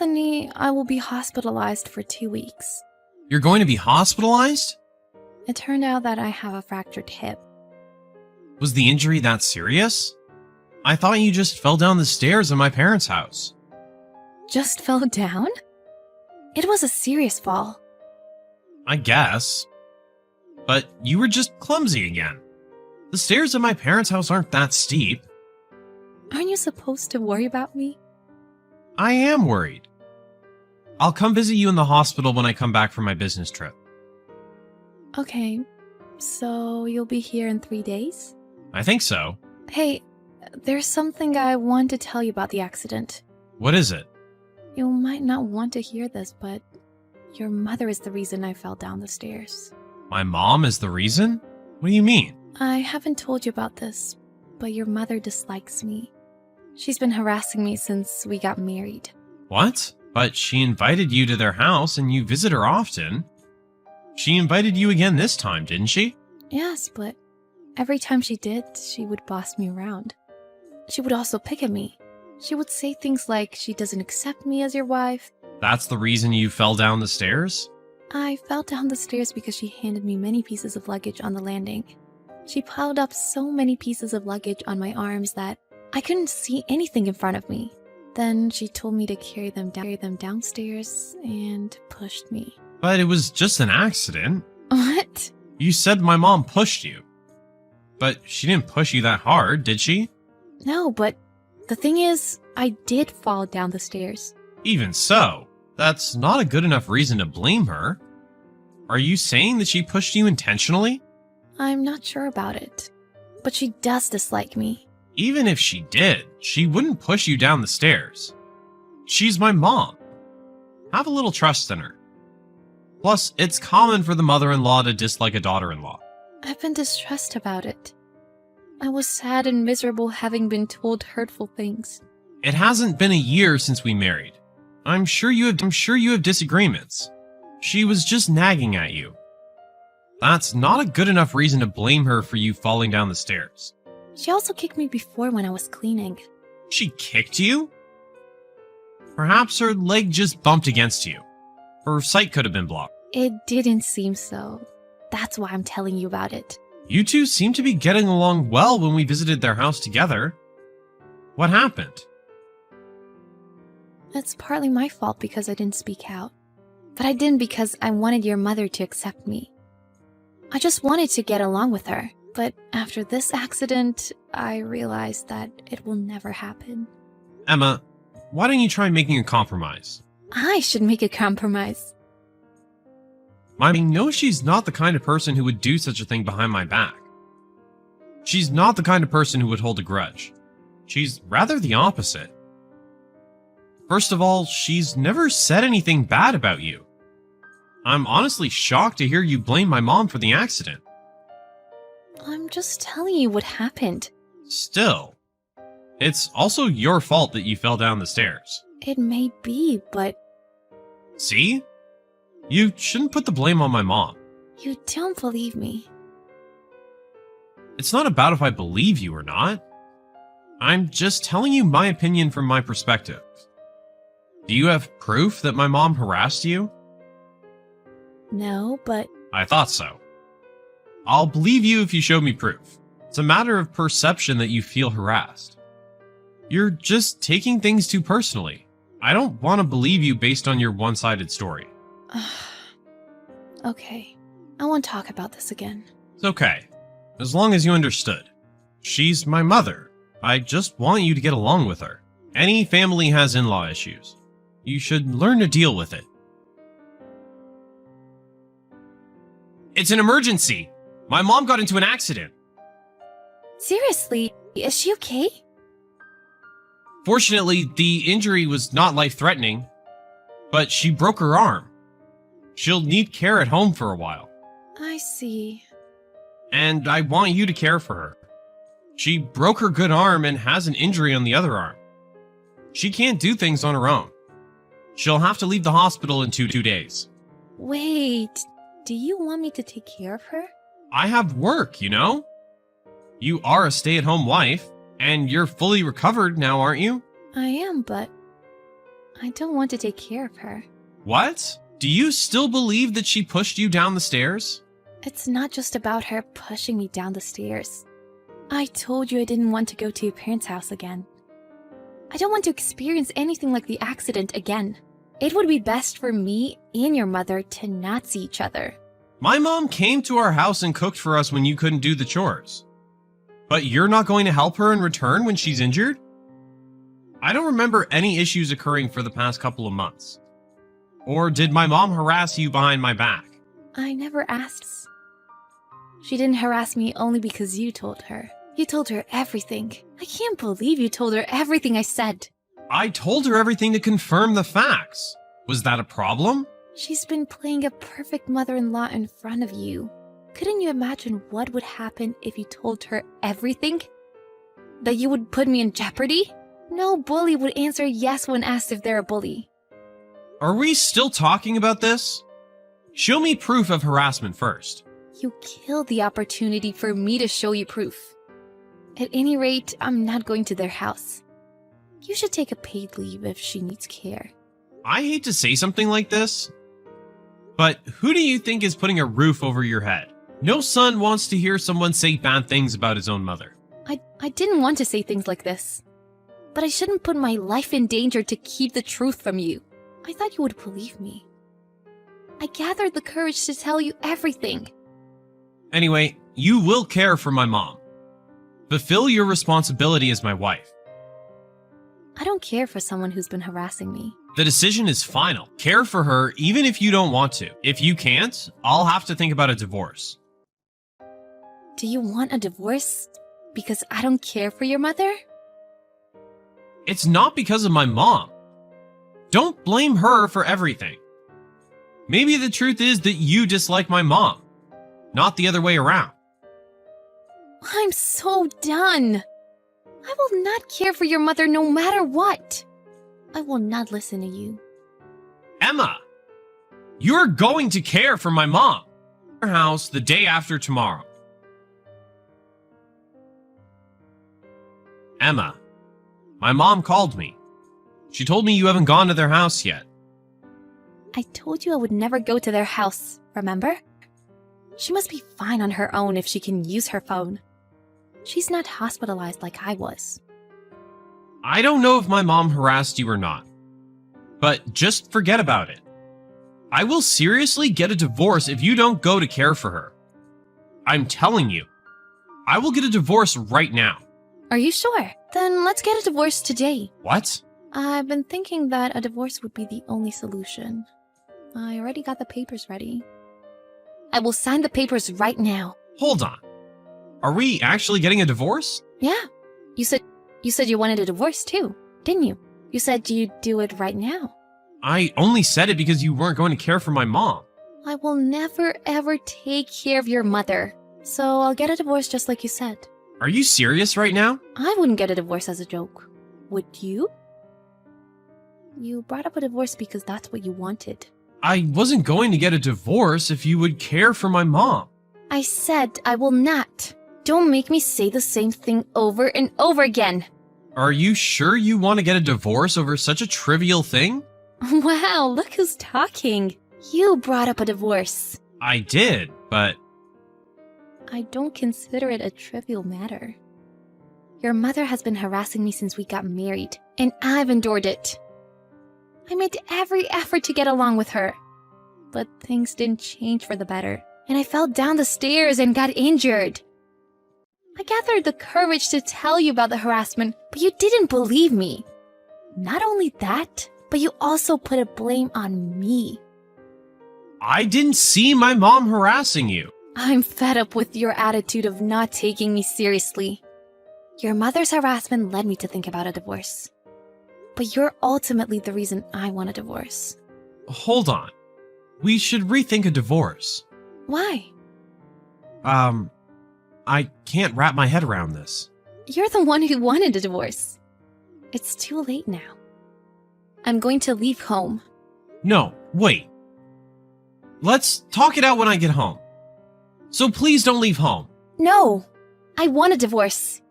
Anthony, I will be hospitalized for 2 weeks. You're going to be hospitalized? It turned out that I have a fractured hip. Was the injury that serious? I thought you just fell down the stairs in my parents' house. Just fell down? It was a serious fall. I guess. But you were just clumsy again. The stairs at my parents' house aren't that steep. Aren't you supposed to worry about me? I am worried. I'll come visit you in the hospital when I come back from my business trip. Okay, so you'll be here in 3 days? I think so. Hey, there's something I want to tell you about the accident. What is it? You might not want to hear this, but your mother is the reason I fell down the stairs. My mom is the reason? What do you mean? I haven't told you about this, but your mother dislikes me. She's been harassing me since we got married. What? But she invited you to their house and you visit her often. She invited you again this time, didn't she? Yes, but every time she did, she would boss me around. She would also pick at me. She would say things like she doesn't accept me as your wife. That's the reason you fell down the stairs? I fell down the stairs because she handed me many pieces of luggage on the landing. She piled up so many pieces of luggage on my arms that I couldn't see anything in front of me. Then she told me to carry them downstairs and pushed me. But it was just an accident. What? You said my mom pushed you. But she didn't push you that hard, did she? No, but the thing is, I did fall down the stairs. Even so, that's not a good enough reason to blame her. Are you saying that she pushed you intentionally? I'm not sure about it, but she does dislike me. Even if she did, she wouldn't push you down the stairs. She's my mom. Have a little trust in her. Plus, it's common for the mother-in-law to dislike a daughter-in-law. I've been distressed about it. I was sad and miserable having been told hurtful things. It hasn't been a year since we married. I'm sure you have disagreements. She was just nagging at you. That's not a good enough reason to blame her for you falling down the stairs. She also kicked me before when I was cleaning. She kicked you? Perhaps her leg just bumped against you. Her sight could have been blocked. It didn't seem so. That's why I'm telling you about it. You two seemed to be getting along well when we visited their house together. What happened? It's partly my fault because I didn't speak out. But I didn't because I wanted your mother to accept me. I just wanted to get along with her. But after this accident, I realized that it will never happen. Emma, why don't you try making a compromise? I should make a compromise. I know she's not the kind of person who would do such a thing behind my back. She's not the kind of person who would hold a grudge. She's rather the opposite. First of all, she's never said anything bad about you. I'm honestly shocked to hear you blame my mom for the accident. I'm just telling you what happened. Still, it's also your fault that you fell down the stairs. It may be, but... See? You shouldn't put the blame on my mom. You don't believe me. It's not about if I believe you or not. I'm just telling you my opinion from my perspective. Do you have proof that my mom harassed you? No, but... I thought so. I'll believe you if you show me proof. It's a matter of perception that you feel harassed. You're just taking things too personally. I don't want to believe you based on your one-sided story. Okay, I won't talk about this again. It's okay, as long as you understood. She's my mother. I just want you to get along with her. Any family has in-law issues. You should learn to deal with it. It's an emergency! My mom got into an accident. Seriously, is she okay? Fortunately, the injury was not life-threatening, but she broke her arm. She'll need care at home for a while. I see. And I want you to care for her. She broke her good arm and has an injury on the other arm. She can't do things on her own. She'll have to leave the hospital in two days. Wait, do you want me to take care of her? I have work, you know? You are a stay-at-home wife, and you're fully recovered now, aren't you? I am, but I don't want to take care of her. What? Do you still believe that she pushed you down the stairs? It's not just about her pushing me down the stairs. I told you I didn't want to go to your parents' house again. I don't want to experience anything like the accident again. It would be best for me and your mother to not see each other. My mom came to our house and cooked for us when you couldn't do the chores. But you're not going to help her in return when she's injured? I don't remember any issues occurring for the past couple of months. Or did my mom harass you behind my back? I never asked. She didn't harass me only because you told her. You told her everything. I can't believe you told her everything I said. I told her everything to confirm the facts. Was that a problem? She's been playing a perfect mother-in-law in front of you. Couldn't you imagine what would happen if you told her everything? That you would put me in jeopardy? No bully would answer yes when asked if they're a bully. Are we still talking about this? Show me proof of harassment first. You killed the opportunity for me to show you proof. At any rate, I'm not going to their house. You should take a paid leave if she needs care. I hate to say something like this, but who do you think is putting a roof over your head? No son wants to hear someone say bad things about his own mother. I didn't want to say things like this. But I shouldn't put my life in danger to keep the truth from you. I thought you would believe me. I gathered the courage to tell you everything. Anyway, you will care for my mom. Fulfill your responsibility as my wife. I don't care for someone who's been harassing me. The decision is final. Care for her even if you don't want to. If you can't, I'll have to think about a divorce. Do you want a divorce because I don't care for your mother? It's not because of my mom. Don't blame her for everything. Maybe the truth is that you dislike my mom, not the other way around. I'm so done. I will not care for your mother no matter what. I will not listen to you. Emma, you're going to care for my mom. Her house the day after tomorrow. Emma, my mom called me. She told me you haven't gone to their house yet. I told you I would never go to their house, remember? She must be fine on her own if she can use her phone. She's not hospitalized like I was. I don't know if my mom harassed you or not, but just forget about it. I will seriously get a divorce if you don't go to care for her. I'm telling you, I will get a divorce right now. Are you sure? Then let's get a divorce today. What? I've been thinking that a divorce would be the only solution. I already got the papers ready. I will sign the papers right now. Hold on. Are we actually getting a divorce? Yeah. You said you wanted a divorce too, didn't you? You said you'd do it right now. I only said it because you weren't going to care for my mom. I will never ever take care of your mother. So I'll get a divorce just like you said. Are you serious right now? I wouldn't get a divorce as a joke. Would you? You brought up a divorce because that's what you wanted. I wasn't going to get a divorce if you would care for my mom. I said I will not. Don't make me say the same thing over and over again. Are you sure you want to get a divorce over such a trivial thing? Wow, look who's talking. You brought up a divorce. I did, but... I don't consider it a trivial matter. Your mother has been harassing me since we got married, and I've endured it. I made every effort to get along with her. But things didn't change for the better, and I fell down the stairs and got injured. I gathered the courage to tell you about the harassment, but you didn't believe me. Not only that, but you also put a blame on me. I didn't see my mom harassing you. I'm fed up with your attitude of not taking me seriously. Your mother's harassment led me to think about a divorce. But you're ultimately the reason I want a divorce. Hold on. We should rethink a divorce. Why? I can't wrap my head around this. You're the one who wanted a divorce. It's too late now. I'm going to leave home. No, wait. Let's talk it out when I get home. So please don't leave home. No! I want a divorce.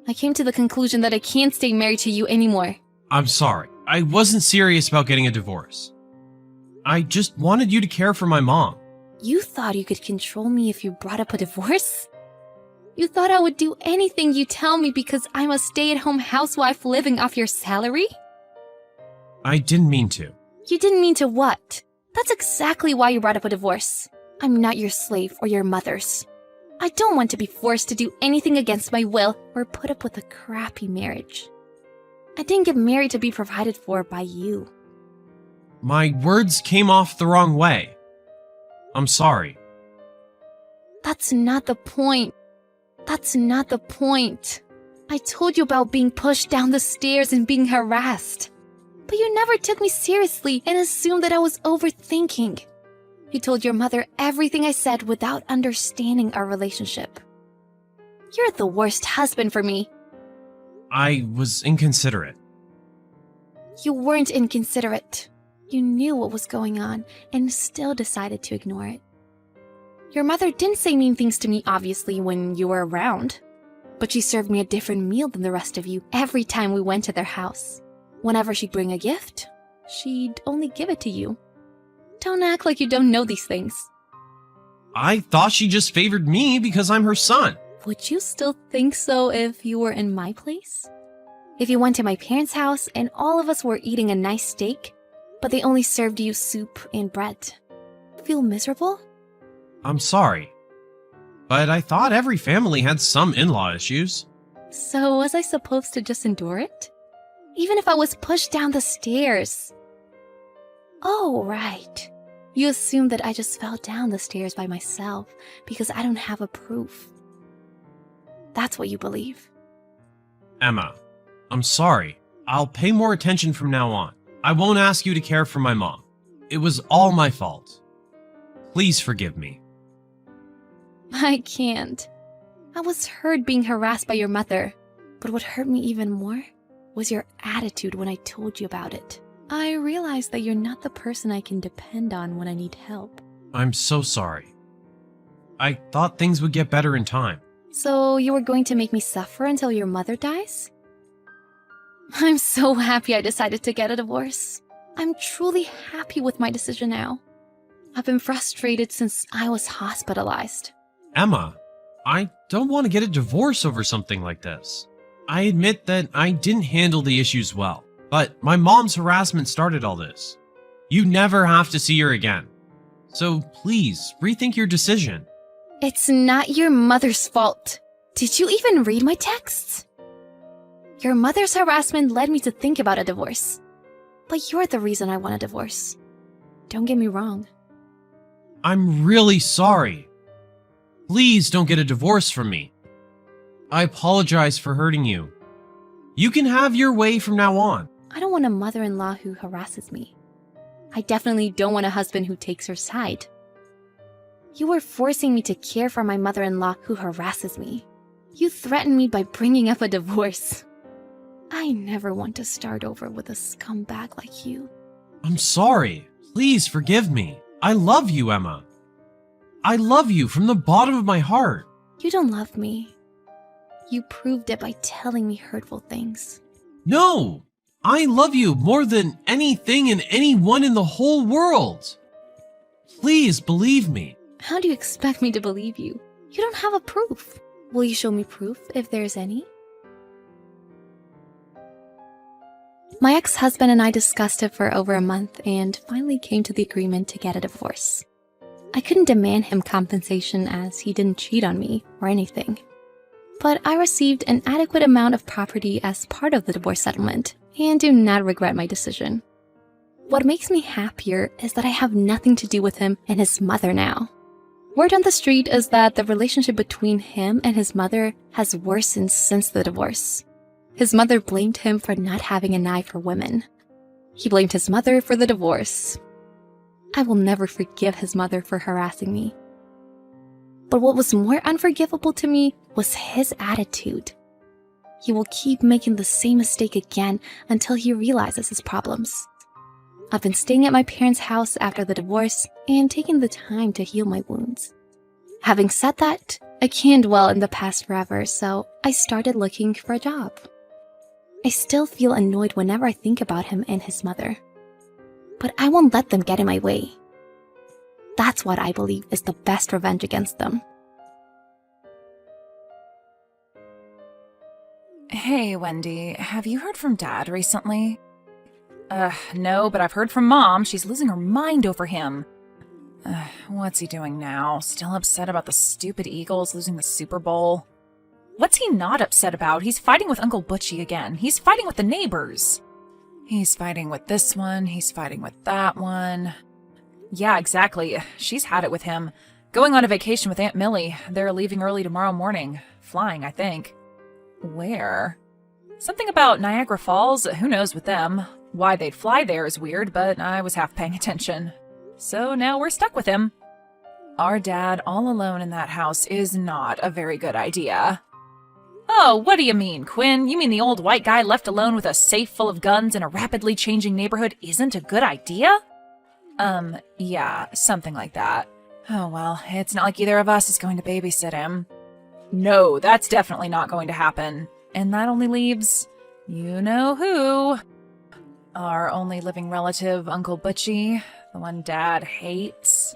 I came to the conclusion that I can't stay married to you anymore. I'm sorry. I wasn't serious about getting a divorce. I just wanted you to care for my mom. You thought you could control me if you brought up a divorce? You thought I would do anything you tell me because I'm a stay-at-home housewife living off your salary? I didn't mean to. You didn't mean to what? That's exactly why you brought up a divorce. I'm not your slave or your mother's. I don't want to be forced to do anything against my will or put up with a crappy marriage. I didn't get married to be provided for by you. My words came off the wrong way. I'm sorry. That's not the point. That's not the point. I told you about being pushed down the stairs and being harassed. But you never took me seriously and assumed that I was overthinking. You told your mother everything I said without understanding our relationship. You're the worst husband for me. I was inconsiderate. You weren't inconsiderate. You knew what was going on and still decided to ignore it. Your mother didn't say mean things to me, obviously, when you were around. But she served me a different meal than the rest of you every time we went to their house. Whenever she'd bring a gift, she'd only give it to you. Don't act like you don't know these things. I thought she just favored me because I'm her son. Would you still think so if you were in my place? If you went to my parents' house and all of us were eating a nice steak, but they only served you soup and bread. Feel miserable? I'm sorry. But I thought every family had some in-law issues. So was I supposed to just endure it? Even if I was pushed down the stairs? Oh, right. You assumed that I just fell down the stairs by myself because I don't have a proof. That's what you believe. Emma, I'm sorry. I'll pay more attention from now on. I won't ask you to care for my mom. It was all my fault. Please forgive me. I can't. I was hurt being harassed by your mother. But what hurt me even more was your attitude when I told you about it. I realized that you're not the person I can depend on when I need help. I'm so sorry. I thought things would get better in time. So you were going to make me suffer until your mother dies? I'm so happy I decided to get a divorce. I'm truly happy with my decision now. I've been frustrated since I was hospitalized. Emma, I don't want to get a divorce over something like this. I admit that I didn't handle the issues well, but my mom's harassment started all this. You never have to see her again. So please, rethink your decision. It's not your mother's fault. Did you even read my texts? Your mother's harassment led me to think about a divorce. But you're the reason I want a divorce. Don't get me wrong. I'm really sorry. Please don't get a divorce from me. I apologize for hurting you. You can have your way from now on. I don't want a mother-in-law who harasses me. I definitely don't want a husband who takes her side. You were forcing me to care for my mother-in-law who harasses me. You threatened me by bringing up a divorce. I never want to start over with a scumbag like you. I'm sorry. Please forgive me. I love you, Emma. I love you from the bottom of my heart. You don't love me. You proved it by telling me hurtful things. No! I love you more than anything and anyone in the whole world. Please believe me. How do you expect me to believe you? You don't have a proof. Will you show me proof if there's any? My ex-husband and I discussed it for over a month and finally came to the agreement to get a divorce. I couldn't demand him compensation as he didn't cheat on me or anything. But I received an adequate amount of property as part of the divorce settlement and do not regret my decision. What makes me happier is that I have nothing to do with him and his mother now. Word on the street is that the relationship between him and his mother has worsened since the divorce. His mother blamed him for not having an eye for women. He blamed his mother for the divorce. I will never forgive his mother for harassing me. But what was more unforgivable to me was his attitude. He will keep making the same mistake again until he realizes his problems. I've been staying at my parents' house after the divorce and taking the time to heal my wounds. Having said that, I can't dwell in the past forever, so I started looking for a job. I still feel annoyed whenever I think about him and his mother. But I won't let them get in my way. That's what I believe is the best revenge against them. Hey, Wendy, have you heard from Dad recently? No, but I've heard from Mom. She's losing her mind over him. What's he doing now? Still upset about the stupid Eagles losing the Super Bowl? What's he not upset about? He's fighting with Uncle Butchy again. He's fighting with the neighbors. He's fighting with this one. He's fighting with that one. Yeah, exactly. She's had it with him. Going on a vacation with Aunt Millie. They're leaving early tomorrow morning. Flying, I think. Where? Something about Niagara Falls. Who knows with them? Why they'd fly there is weird, but I was half paying attention. So now we're stuck with him. Our dad all alone in that house is not a very good idea. Oh, what do you mean, Quinn? You mean the old white guy left alone with a safe full of guns in a rapidly changing neighborhood isn't a good idea? Yeah, something like that. Oh well, it's not like either of us is going to babysit him. No, that's definitely not going to happen. And that only leaves, you know who. Our only living relative, Uncle Butchy, the one Dad hates.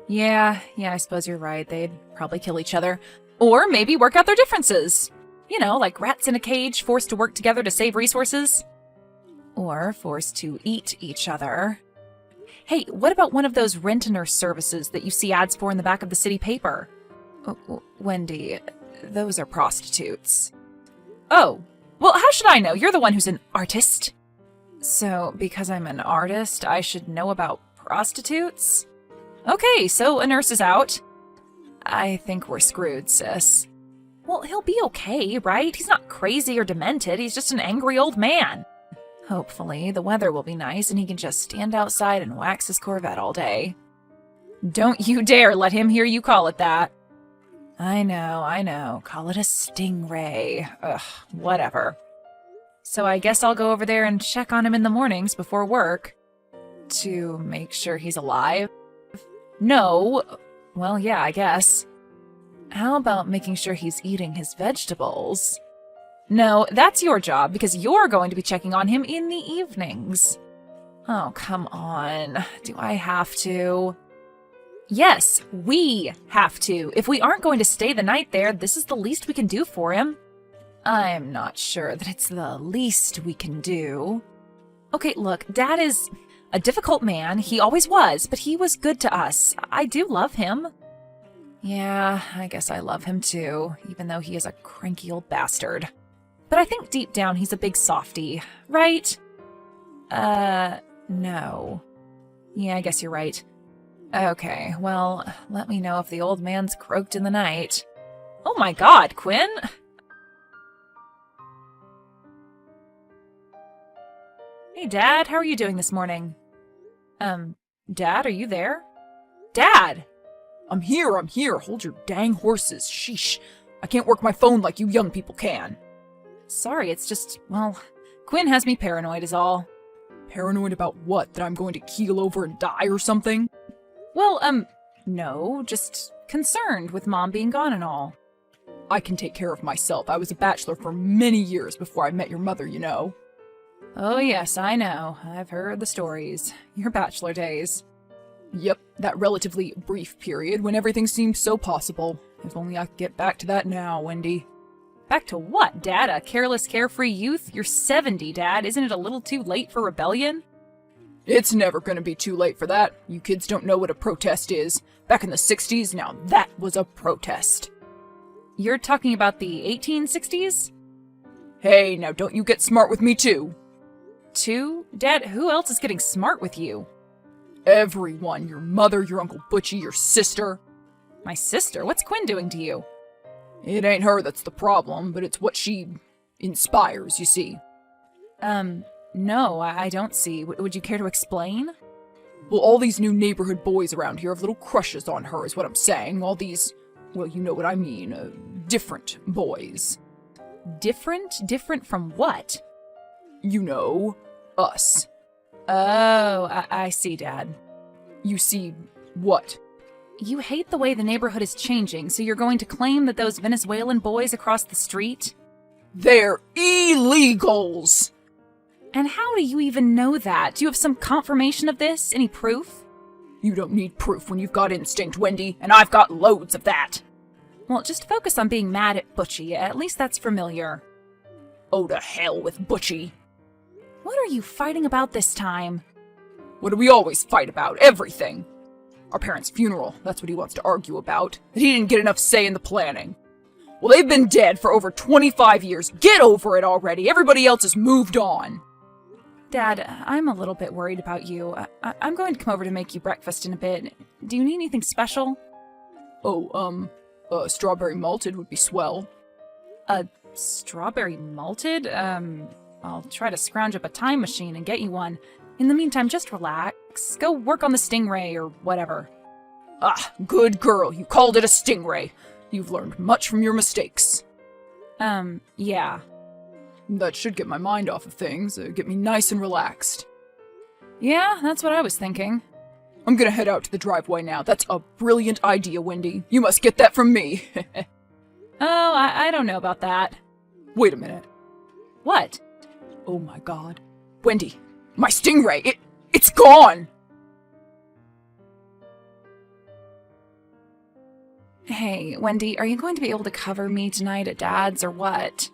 Yeah, I suppose you're right. They'd probably kill each other. Or maybe work out their differences. You know, like rats in a cage forced to work together to save resources. Or forced to eat each other. Hey, what about one of those rent-a-nurse services that you see ads for in the back of the city paper? Wendy, those are prostitutes. Oh, well, how should I know? You're the one who's an artist. So, because I'm an artist, I should know about prostitutes? Okay, so a nurse is out. I think we're screwed, sis. Well, he'll be okay, right? He's not crazy or demented. He's just an angry old man. Hopefully, the weather will be nice and he can just stand outside and wax his Corvette all day. Don't you dare let him hear you call it that. I know. Call it a Stingray. Ugh, whatever. So I guess I'll go over there and check on him in the mornings before work. To make sure he's alive? No. Well, yeah, I guess. How about making sure he's eating his vegetables? No, that's your job, because you're going to be checking on him in the evenings. Oh, come on. Do I have to? Yes, we have to. If we aren't going to stay the night there, this is the least we can do for him. I'm not sure that it's the least we can do. Okay, look, Dad is a difficult man. He always was, but he was good to us. I do love him. Yeah, I guess I love him too, even though he is a cranky old bastard. But I think deep down he's a big softie, right? No. Yeah, I guess you're right. Okay, well, let me know if the old man's croaked in the night. Oh my god, Quinn! Hey, Dad, how are you doing this morning? Dad, are you there? Dad! I'm here. Hold your dang horses. Sheesh. I can't work my phone like you young people can. Sorry, it's just, well, Quinn has me paranoid is all. Paranoid about what? That I'm going to keel over and die or something? Well, no, just concerned with Mom being gone and all. I can take care of myself. I was a bachelor for many years before I met your mother, you know. Oh yes, I know. I've heard the stories. Your bachelor days. Yep, that relatively brief period when everything seemed so possible. If only I could get back to that now, Wendy. Back to what, Dad? A careless, carefree youth? You're 70, Dad. Isn't it a little too late for rebellion? It's never gonna be too late for that. You kids don't know what a protest is. Back in the 60s, now that was a protest. You're talking about the 1860s? Hey, now don't you get smart with me too. Two? Dad, who else is getting smart with you? Everyone. Your mother, your Uncle Butchie, your sister. My sister? What's Quinn doing to you? It ain't her that's the problem, but it's what she inspires, you see. No, I don't see. Would you care to explain? Well, all these new neighborhood boys around here have little crushes on her, is what I'm saying. All these, well, you know what I mean, different boys. Different? Different from what? You know, us. Oh, I see, Dad. You see what? You hate the way the neighborhood is changing, so you're going to claim that those Venezuelan boys across the street? They're illegals! And how do you even know that? Do you have some confirmation of this? Any proof? You don't need proof when you've got instinct, Wendy, and I've got loads of that. Well, just focus on being mad at Butchy. At least that's familiar. Oh, to hell with Butchy. What are you fighting about this time? What do we always fight about? Everything. Our parents' funeral, that's what he wants to argue about. That he didn't get enough say in the planning. Well, they've been dead for over 25 years. Get over it already. Everybody else has moved on. Dad, I'm a little bit worried about you. I'm going to come over to make you breakfast in a bit. Do you need anything special? Oh, strawberry malted would be swell. Strawberry malted? I'll try to scrounge up a time machine and get you one. In the meantime, just relax. Go work on the Stingray or whatever. Ah, good girl. You called it a Stingray. You've learned much from your mistakes. Yeah. That should get my mind off of things, get me nice and relaxed. Yeah, that's what I was thinking. I'm gonna head out to the driveway now. That's a brilliant idea, Wendy. You must get that from me. Oh, I don't know about that. Wait a minute. What? Oh my god. Wendy, my Stingray, it's gone! Hey, Wendy, are you going to be able to cover me tonight at Dad's or what?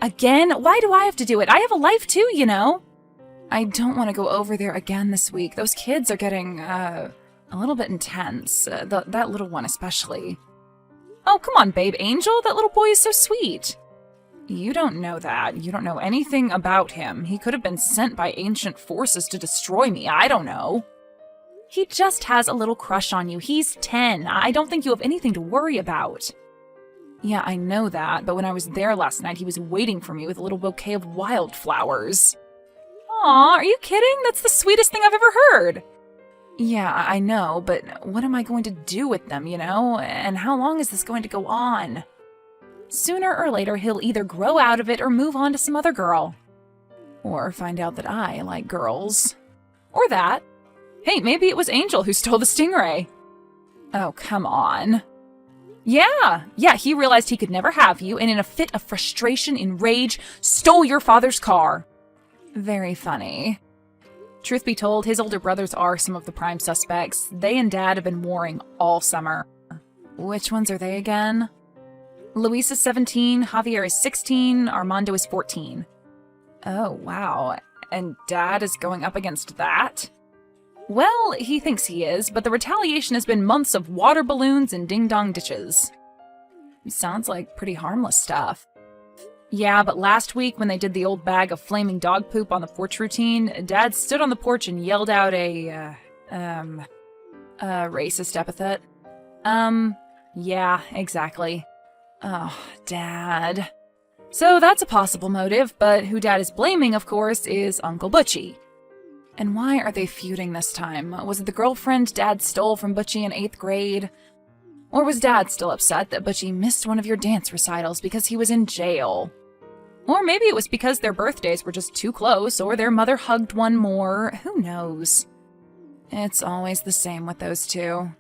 Again? Why do I have to do it? I have a life too, you know? I don't want to go over there again this week. Those kids are getting, a little bit intense. That little one especially. Oh, come on, babe. Angel, that little boy is so sweet. You don't know that. You don't know anything about him. He could have been sent by ancient forces to destroy me. I don't know. He just has a little crush on you. He's 10. I don't think you have anything to worry about. Yeah, I know that, but when I was there last night, he was waiting for me with a little bouquet of wildflowers. Aw, are you kidding? That's the sweetest thing I've ever heard. Yeah, I know, but what am I going to do with them, you know? And how long is this going to go on? Sooner or later, he'll either grow out of it or move on to some other girl. Or find out that I like girls. Or that. Hey, maybe it was Angel who stole the Stingray. Oh, come on. Yeah, he realized he could never have you, and in a fit of frustration and rage, stole your father's car. Very funny. Truth be told, his older brothers are some of the prime suspects. They and Dad have been warring all summer. Which ones are they again? Luis is 17, Javier is 16, Armando is 14. Oh, wow. And Dad is going up against that? Well, he thinks he is, but the retaliation has been months of water balloons and ding-dong ditches. Sounds like pretty harmless stuff. Yeah, but last week when they did the old bag of flaming dog poop on the porch routine, Dad stood on the porch and yelled out a racist epithet. Yeah, exactly. Oh, Dad. So that's a possible motive, but who Dad is blaming, of course, is Uncle Butchy. And why are they feuding this time? Was it the girlfriend Dad stole from Butchy in 8th grade? Or was Dad still upset that Butchy missed one of your dance recitals because he was in jail? Or maybe it was because their birthdays were just too close, or their mother hugged one more. Who knows? It's always the same with those two.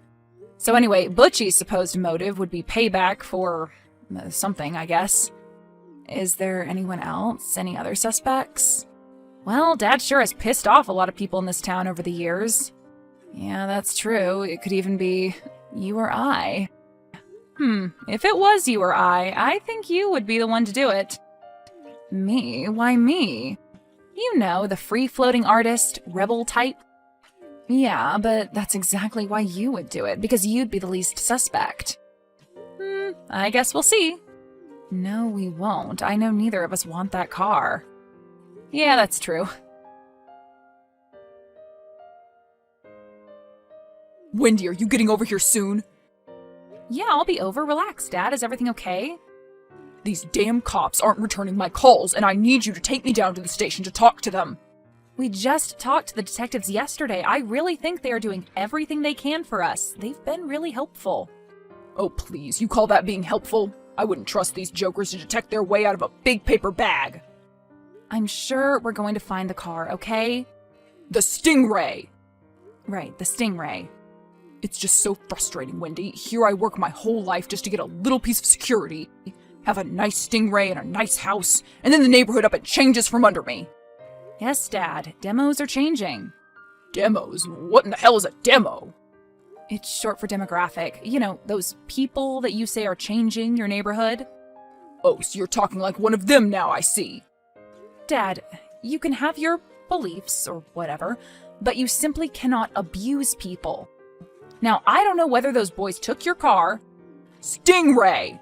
So anyway, Butchy's supposed motive would be payback for something, I guess. Is there anyone else? Any other suspects? Well, Dad sure has pissed off a lot of people in this town over the years. Yeah, that's true. It could even be you or I. If it was you or I think you would be the one to do it. Me? Why me? You know, the free-floating artist, rebel type. Yeah, but that's exactly why you would do it, because you'd be the least suspect. I guess we'll see. No, we won't. I know neither of us want that car. Yeah, that's true. Wendy, are you getting over here soon? Yeah, I'll be over. Relax, Dad. Is everything okay? These damn cops aren't returning my calls, and I need you to take me down to the station to talk to them. We just talked to the detectives yesterday. I really think they are doing everything they can for us. They've been really helpful. Oh, please, you call that being helpful? I wouldn't trust these jokers to detect their way out of a big paper bag. I'm sure we're going to find the car, okay? The Stingray! Right, the Stingray. It's just so frustrating, Wendy. Here I work my whole life just to get a little piece of security, Have a nice Stingray and a nice house, and then the neighborhood up and changes from under me. Yes, Dad, demos are changing. Demos? What in the hell is a demo? It's short for demographic. You know, those people that you say are changing your neighborhood. Oh, so you're talking like one of them now, I see. Dad, you can have your beliefs or whatever, but you simply cannot abuse people. Now, I don't know whether those boys took your car, Stingray!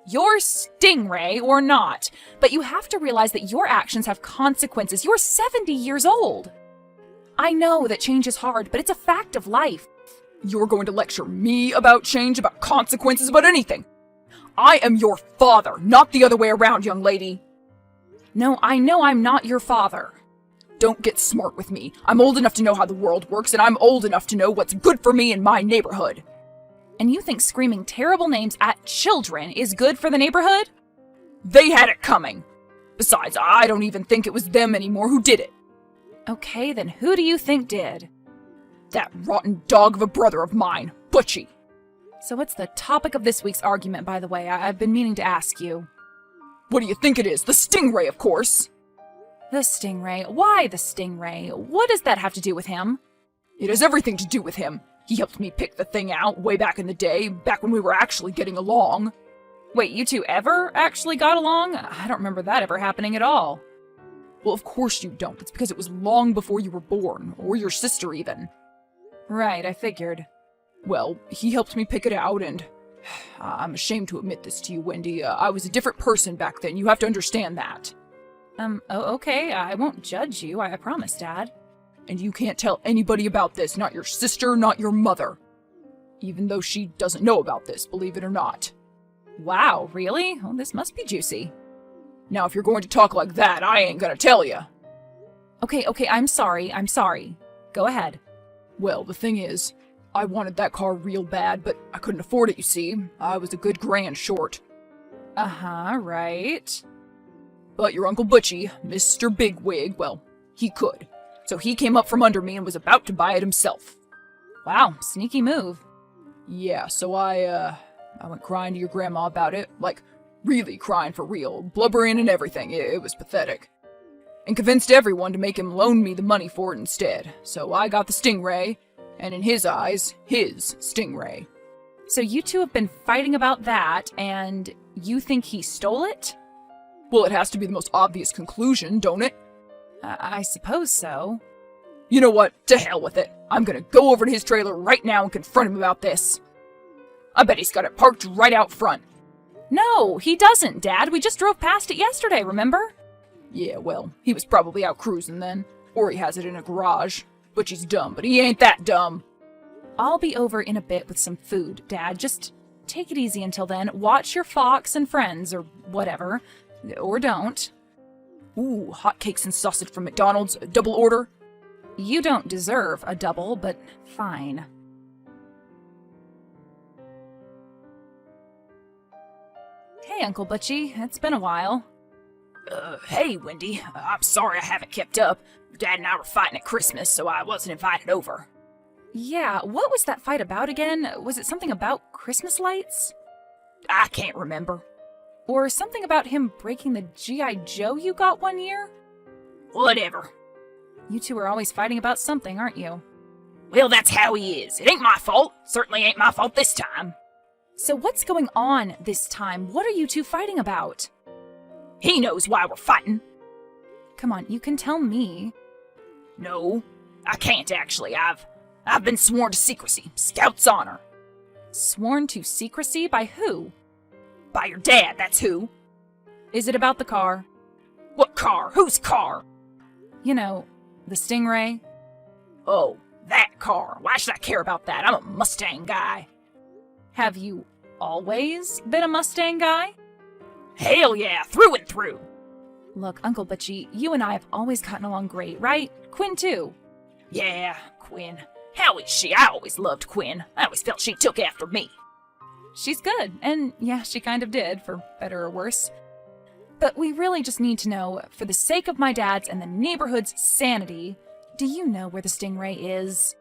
your Stingray, or not, but you have to realize that your actions have consequences. You're 70 years old. I know that change is hard, but it's a fact of life. You're going to lecture me about change, about consequences, about anything. I am your father, not the other way around, young lady. No, I know I'm not your father. Don't get smart with me. I'm old enough to know how the world works, and I'm old enough to know what's good for me in my neighborhood. And you think screaming terrible names at children is good for the neighborhood? They had it coming. Besides, I don't even think it was them anymore who did it. Okay, then who do you think did? That rotten dog of a brother of mine, Butchy. So what's the topic of this week's argument, by the way? I've been meaning to ask you. What do you think it is? The Stingray, of course. The Stingray. Why the Stingray? What does that have to do with him? It has everything to do with him. He helped me pick the thing out way back in the day, back when we were actually getting along. Wait, you two ever actually got along? I don't remember that ever happening at all. Well, of course you don't. It's because it was long before you were born, or your sister even. Right, I figured. Well, he helped me pick it out, and I'm ashamed to admit this to you, Wendy. I was a different person back then. You have to understand that. Okay, I won't judge you, I promise, Dad. And you can't tell anybody about this, not your sister, not your mother. Even though she doesn't know about this, believe it or not. Wow, really? Well, this must be juicy. Now, if you're going to talk like that, I ain't gonna tell you. Okay, I'm sorry. Go ahead. Well, the thing is, I wanted that car real bad, but I couldn't afford it, you see. I was a good grand short. Uh-huh, right. But your Uncle Butchy, Mr. Bigwig, well, he could. So he came up from under me and was about to buy it himself. Wow, sneaky move. Yeah, so I went crying to your grandma about it. Like, really crying for real. Blubbering and everything. It was pathetic. And convinced everyone to make him loan me the money for it instead. So I got the Stingray, and in his eyes, his Stingray. So you two have been fighting about that, and you think he stole it? Well, it has to be the most obvious conclusion, don't it? I suppose so. You know what? To hell with it. I'm gonna go over to his trailer right now and confront him about this. I bet he's got it parked right out front. No, he doesn't, Dad. We just drove past it yesterday, remember? Yeah, well, he was probably out cruising then. Or he has it in a garage. Butchy's dumb, but he ain't that dumb. I'll be over in a bit with some food, Dad. Just take it easy until then. Watch your Fox and Friends, or whatever. Or don't. Ooh, hotcakes and sausage from McDonald's, a double order. You don't deserve a double, but fine. Hey, Uncle Butchy. It's been a while. Hey, Wendy. I'm sorry I haven't kept up. Dad and I were fighting at Christmas, so I wasn't invited over. Yeah, what was that fight about again? Was it something about Christmas lights? I can't remember. Or something about him breaking the G.I. Joe you got one year? Whatever. You two are always fighting about something, aren't you? Well, that's how he is. It ain't my fault. Certainly ain't my fault this time. So what's going on this time? What are you two fighting about? He knows why we're fighting. Come on, you can tell me. No, I can't actually. I've been sworn to secrecy. Scout's honor. Sworn to secrecy by who? By your dad, that's who. Is it about the car? What car? Whose car? You know, the Stingray. Oh, that car. Why should I care about that? I'm a Mustang guy. Have you always been a Mustang guy? Hell yeah, through and through. Look, Uncle Butchy, you and I have always gotten along great, right? Quinn too. Yeah, Quinn. How is she? I always loved Quinn. I always felt she took after me. She's good, and yeah, she kind of did, for better or worse. But we really just need to know, for the sake of my dad's and the neighborhood's sanity, do you know where the Stingray is?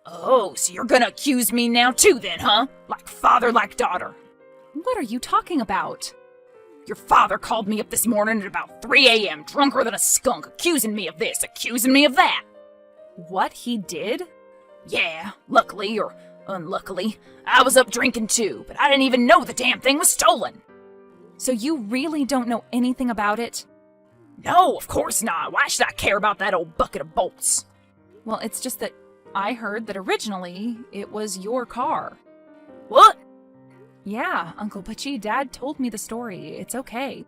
Oh, so you're gonna accuse me now too then, huh? Like father, like daughter. What are you talking about? Your father called me up this morning at about 3 a.m., drunker than a skunk, accusing me of this, accusing me of that. What, he did? Yeah, luckily or unluckily, I was up drinking too, but I didn't even know the damn thing was stolen. So you really don't know anything about it? No, of course not. Why should I care about that old bucket of bolts? Well, it's just that I heard that originally it was your car. What? Yeah, Uncle Butchy, Dad told me the story. It's okay.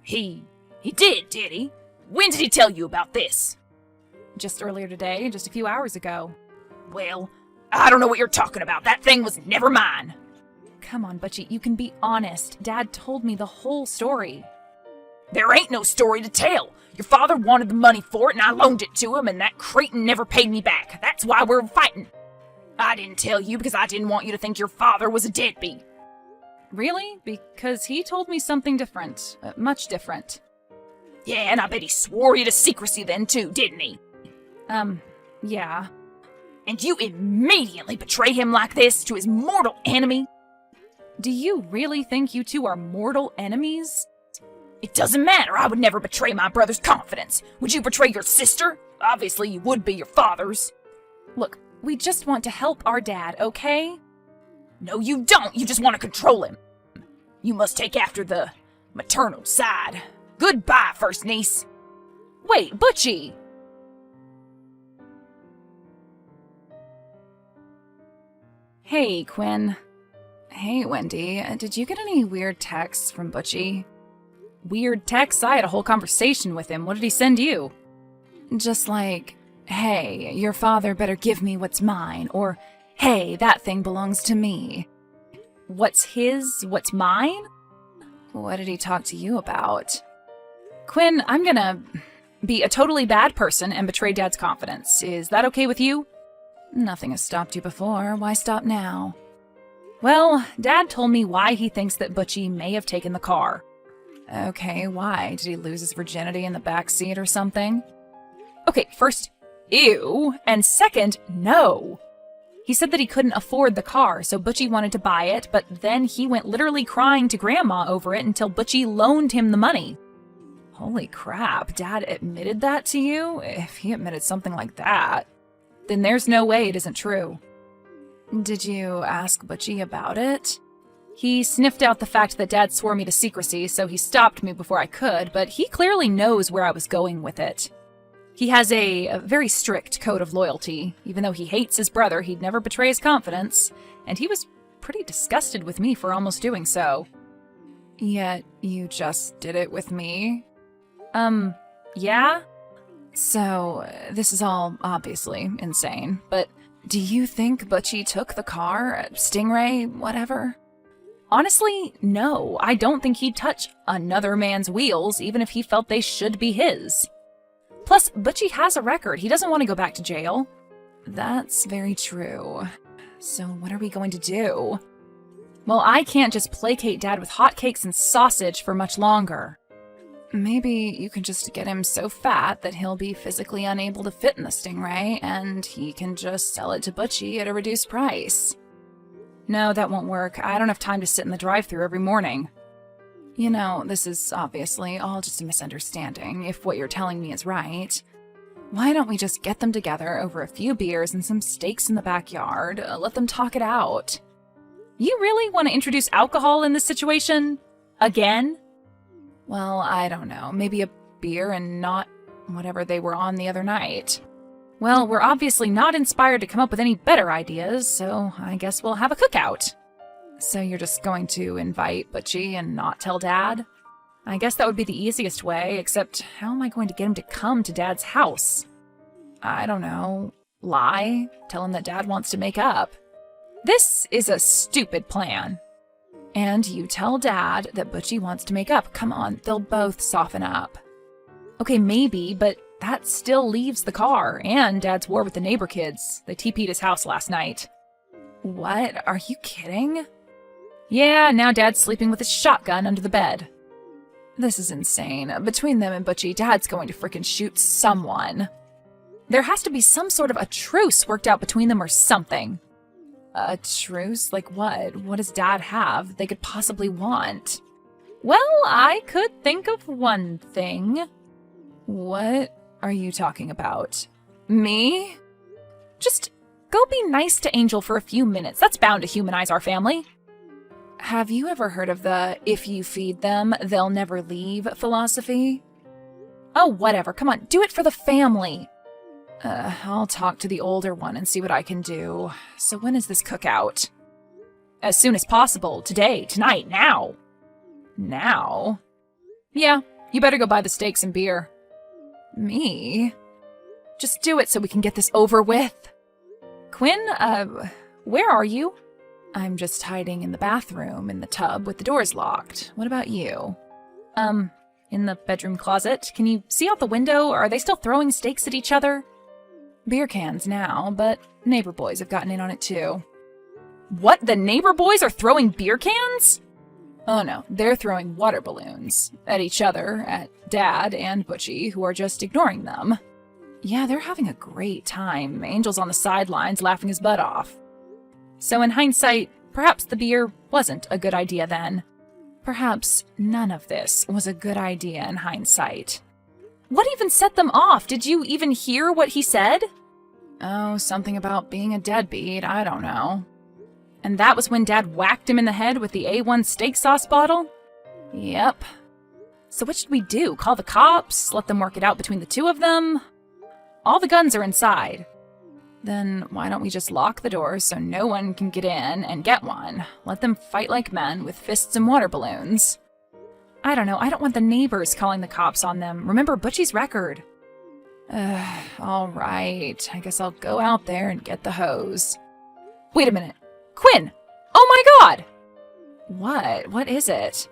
He did he? When did he tell you about this? Just earlier today, just a few hours ago. Well, I don't know what you're talking about. That thing was never mine. Come on, Butchy, you can be honest. Dad told me the whole story. There ain't no story to tell. Your father wanted the money for it, and I loaned it to him, and that cretin never paid me back. That's why we're fighting. I didn't tell you because I didn't want you to think your father was a deadbeat. Really? Because he told me something different. Much different. Yeah, and I bet he swore you to secrecy then too, didn't he? Yeah. And you immediately betray him like this to his mortal enemy? Do you really think you two are mortal enemies? It doesn't matter. I would never betray my brother's confidence. Would you betray your sister? Obviously, you would be your father's. Look, we just want to help our dad, okay? No, you don't. You just want to control him. You must take after the maternal side. Goodbye, first niece. Wait, Butchy! Hey, Quinn. Hey, Wendy. Did you get any weird texts from Butchy? Weird texts? I had a whole conversation with him. What did he send you? Just like, hey, your father better give me what's mine, or hey, that thing belongs to me. What's his? What's mine? What did he talk to you about? Quinn, I'm gonna be a totally bad person and betray Dad's confidence. Is that okay with you? Nothing has stopped you before. Why stop now? Well, Dad told me why he thinks that Butchy may have taken the car. Okay, why? Did he lose his virginity in the back seat or something? Okay, first, ew, and second, no. He said that he couldn't afford the car, so Butchy wanted to buy it, but then he went literally crying to Grandma over it until Butchy loaned him the money. Holy crap, Dad admitted that to you? If he admitted something like that, then there's no way it isn't true. Did you ask Butchy about it? He sniffed out the fact that Dad swore me to secrecy, so he stopped me before I could, but he clearly knows where I was going with it. He has a very strict code of loyalty. Even though he hates his brother, he'd never betray his confidence, and he was pretty disgusted with me for almost doing so. Yet you just did it with me? Yeah? So, this is all obviously insane, but do you think Butchy took the car, Stingray, whatever? Honestly, no. I don't think he'd touch another man's wheels, even if he felt they should be his. Plus, Butchy has a record. He doesn't want to go back to jail. That's very true. So what are we going to do? Well, I can't just placate Dad with hotcakes and sausage for much longer. Maybe you can just get him so fat that he'll be physically unable to fit in the Stingray, and he can just sell it to Butchy at a reduced price. No, that won't work. I don't have time to sit in the drive-thru every morning. You know, this is obviously all just a misunderstanding, if what you're telling me is right. Why don't we just get them together over a few beers and some steaks in the backyard? Let them talk it out. You really want to introduce alcohol in this situation? Again? Well, I don't know. Maybe a beer and not whatever they were on the other night. Well, we're obviously not inspired to come up with any better ideas, so I guess we'll have a cookout. So you're just going to invite Butchy and not tell Dad? I guess that would be the easiest way, except how am I going to get him to come to Dad's house? I don't know. Lie? Tell him that Dad wants to make up. This is a stupid plan. And you tell Dad that Butchy wants to make up. Come on, they'll both soften up. Okay, maybe, but that still leaves the car and Dad's war with the neighbor kids. They TP'd his house last night. What? Are you kidding? Yeah, now Dad's sleeping with his shotgun under the bed. This is insane. Between them and Butchy, Dad's going to frickin' shoot someone. There has to be some sort of a truce worked out between them or something. A truce? Like what? What does Dad have they could possibly want? Well, I could think of one thing. What are you talking about? Me? Just go be nice to Angel for a few minutes. That's bound to humanize our family. Have you ever heard of the if you feed them, they'll never leave philosophy? Oh, whatever. Come on, do it for the family. I'll talk to the older one and see what I can do. So when is this cookout? As soon as possible. Today, tonight, now. Now? Yeah, you better go buy the steaks and beer. Me? Just do it so we can get this over with. Quinn, where are you? I'm just hiding in the bathroom in the tub with the doors locked. What about you? In the bedroom closet. Can you see out the window? Are they still throwing steaks at each other? Beer cans now, but neighbor boys have gotten in on it too. What? The neighbor boys are throwing beer cans? Oh no, they're throwing water balloons. At each other, at Dad and Butchy, who are just ignoring them. Yeah, they're having a great time. Angel's on the sidelines laughing his butt off. So in hindsight, perhaps the beer wasn't a good idea then. Perhaps none of this was a good idea in hindsight. What even set them off? Did you even hear what he said? Oh, something about being a deadbeat, I don't know. And that was when Dad whacked him in the head with the A1 steak sauce bottle? Yep. So what should we do? Call the cops? Let them work it out between the two of them? All the guns are inside. Then why don't we just lock the doors so no one can get in and get one? Let them fight like men with fists and water balloons. I don't know, I don't want the neighbors calling the cops on them. Remember Butchy's record. All right, I guess I'll go out there and get the hose. Wait a minute. Quinn! Oh my god! What? What is it?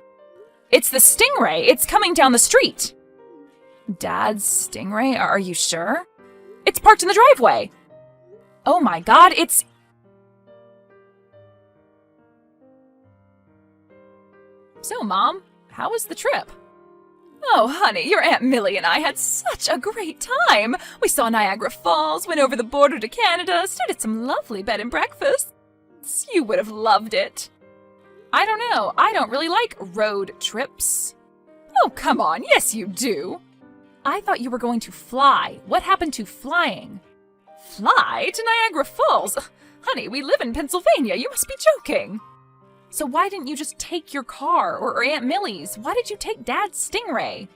It's the Stingray! It's coming down the street! Dad's Stingray? Are you sure? It's parked in the driveway! Oh my god, it's... So, Mom, how was the trip? Oh, honey, your Aunt Millie and I had such a great time. We saw Niagara Falls, went over the border to Canada, stayed at some lovely bed and breakfasts. You would have loved it. I don't know. I don't really like road trips. Oh, come on. Yes, you do. I thought you were going to fly. What happened to flying? Fly to Niagara Falls? Honey, we live in Pennsylvania. You must be joking. So why didn't you just take your car or Aunt Millie's? Why did you take Dad's Stingray?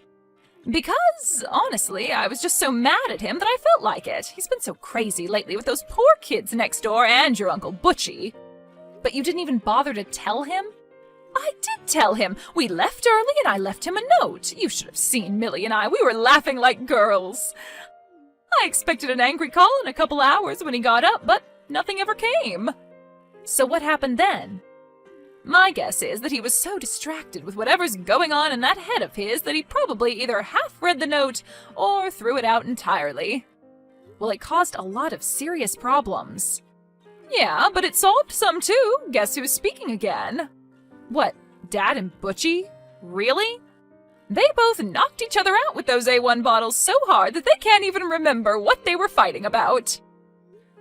Because, honestly, I was just so mad at him that I felt like it. He's been so crazy lately with those poor kids next door and your Uncle Butchy. But you didn't even bother to tell him? I did tell him. We left early and I left him a note. You should have seen Millie and I. We were laughing like girls. I expected an angry call in a couple hours when he got up, but nothing ever came. So what happened then? My guess is that he was so distracted with whatever's going on in that head of his that he probably either half read the note or threw it out entirely. Well, it caused a lot of serious problems. Yeah, but it solved some too. Guess who's speaking again? What, Dad and Butchy? Really? They both knocked each other out with those A1 bottles so hard that they can't even remember what they were fighting about.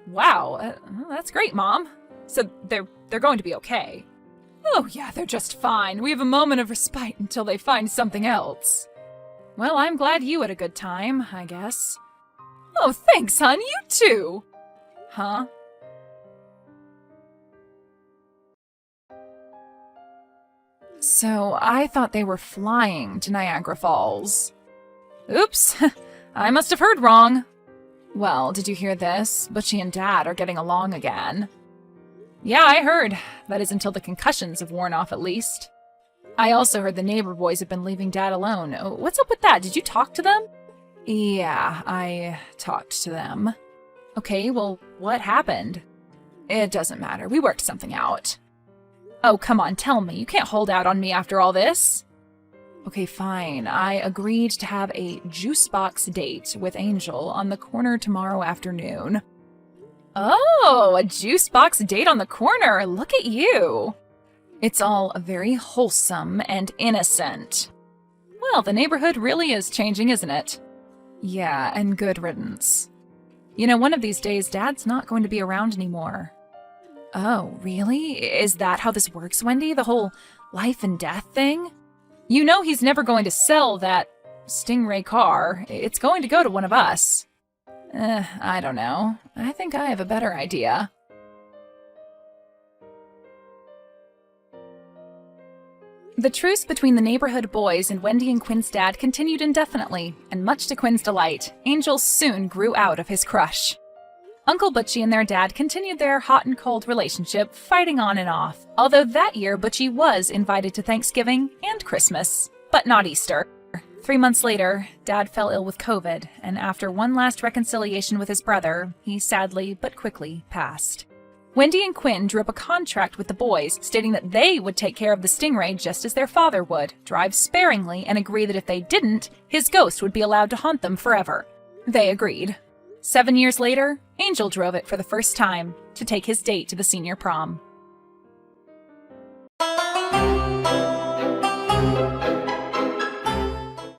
Wow, that's great, Mom. So they're going to be okay. Oh yeah, they're just fine. We have a moment of respite until they find something else. Well, I'm glad you had a good time, I guess. Oh, thanks, hon. You too. Huh? So, I thought they were flying to Niagara Falls. Oops, I must have heard wrong. Well, did you hear this? Butchy and Dad are getting along again. Yeah, I heard. That is until the concussions have worn off at least. I also heard the neighbor boys have been leaving Dad alone. What's up with that? Did you talk to them? Yeah, I talked to them. Okay, well, what happened? It doesn't matter. We worked something out. Oh, come on, tell me. You can't hold out on me after all this. Okay, fine. I agreed to have a juice box date with Angel on the corner tomorrow afternoon. Oh, a juice box date on the corner. Look at you. It's all very wholesome and innocent. Well, the neighborhood really is changing, isn't it? Yeah, and good riddance. You know, one of these days, Dad's not going to be around anymore. Oh, really? Is that how this works, Wendy? The whole life and death thing? You know he's never going to sell that Stingray car. It's going to go to one of us. I don't know. I think I have a better idea. The truce between the neighborhood boys and Wendy and Quinn's dad continued indefinitely, and much to Quinn's delight, Angel soon grew out of his crush. Uncle Butchy and their dad continued their hot and cold relationship, fighting on and off, although that year Butchy was invited to Thanksgiving and Christmas, but not Easter. 3 months later, Dad fell ill with COVID, and after one last reconciliation with his brother, he sadly but quickly passed. Wendy and Quinn drew up a contract with the boys, stating that they would take care of the Stingray just as their father would, drive sparingly, and agree that if they didn't, his ghost would be allowed to haunt them forever. They agreed. 7 years later, Angel drove it for the first time to take his date to the senior prom.